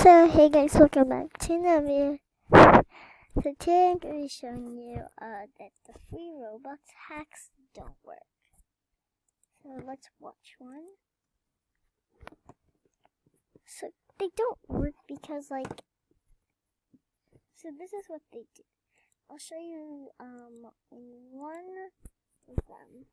So hey guys, welcome back to another video. So today I'm going to be showing you that the free Robux hacks don't work. So let's watch one. So they don't work because so this is what they do. I'll show you one of them.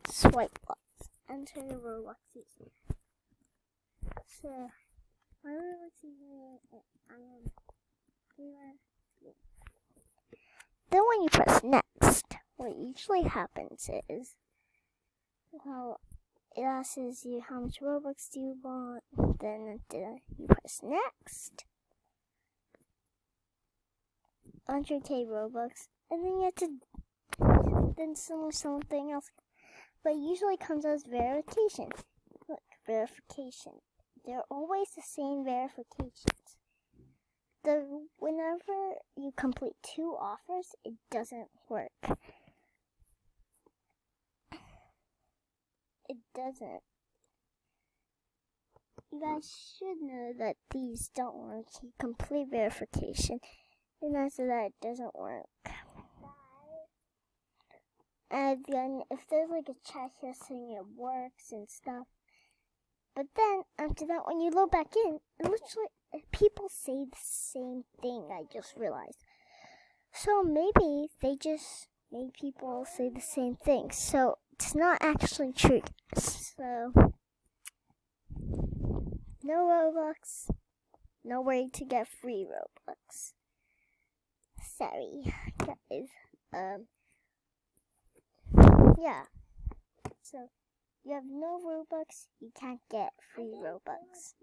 Swipe box. Enter the Robux user. So my Robux user Then when you press next, what usually happens is, well, it asks you how much Robux do you want. Then you press next. 100k Robux, and then you have to something else. But it usually comes as verification. Look, verification. They're always the same verifications. Whenever you complete 2 offers, it doesn't work. It doesn't. You guys should know that these don't work. You complete verification, and after that, it doesn't work. And then if there's like a chat here saying it works and stuff, but then after that, when you load back in, it literally people say the same thing. I just realized. So maybe they just made people say the same thing. So it's not actually true. So no Robux, no way to get free Robux. Sorry, guys. Yeah, so you have no Robux, you can't get free Robux.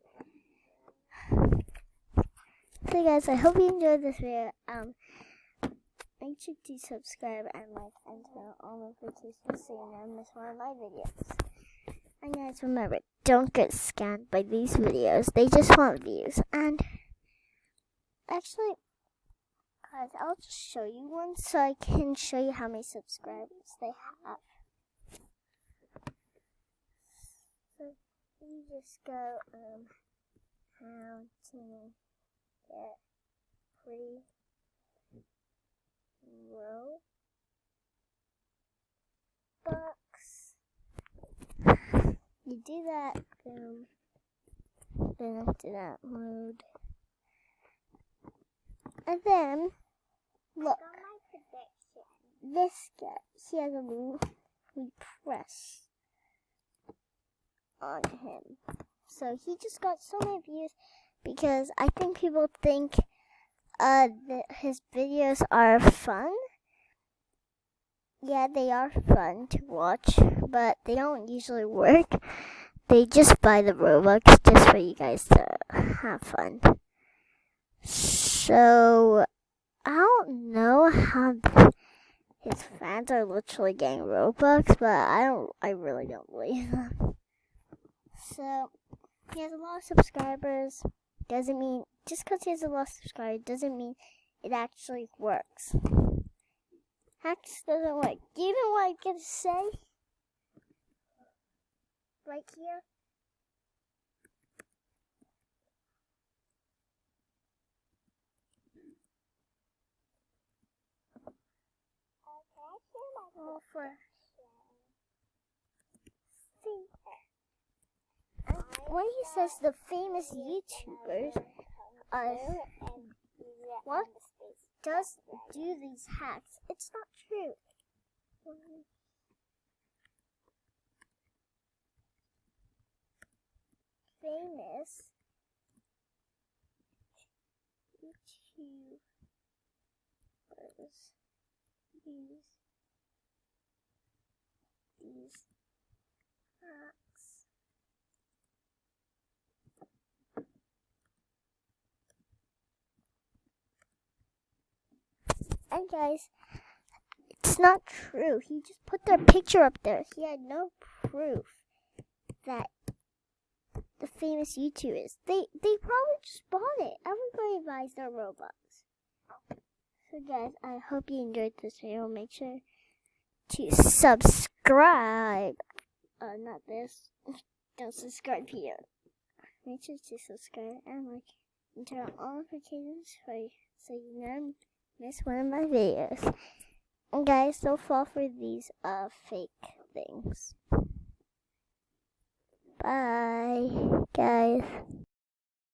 So guys, I hope you enjoyed this video. Make sure to subscribe and like and turn on all notifications so you never miss one of my videos. And guys, remember, don't get scammed by these videos. They just want views. And actually, guys, I'll just show you one so I can show you how many subscribers they have. So you just go how to get free Robux. You do that, boom. Then after that, load. And then, look, this guy, he has a we press on him. So he just got so many views because I think people think that his videos are fun. Yeah, they are fun to watch, but they don't usually work. They just buy the Robux just for you guys to have fun. So, I don't know how his fans are literally getting Robux, but I really don't believe them. So, he has a lot of subscribers. Doesn't mean, just because he has a lot of subscribers, doesn't mean it actually works. Hakes doesn't work. Do you know what I'm going to say? Right here. When he says the famous YouTubers what does do these hacks, it's not true. Famous YouTubers use these hacks. And guys, it's not true. He just put their picture up there. He had no proof that the famous YouTubers. They probably just bought it. Everybody buys their Robux. So guys, I hope you enjoyed this video. Make sure to subscribe. Not this. Don't subscribe here. Make sure to subscribe and like and turn on all notifications so you never miss one of my videos. And guys, don't fall for these fake things. Bye, guys.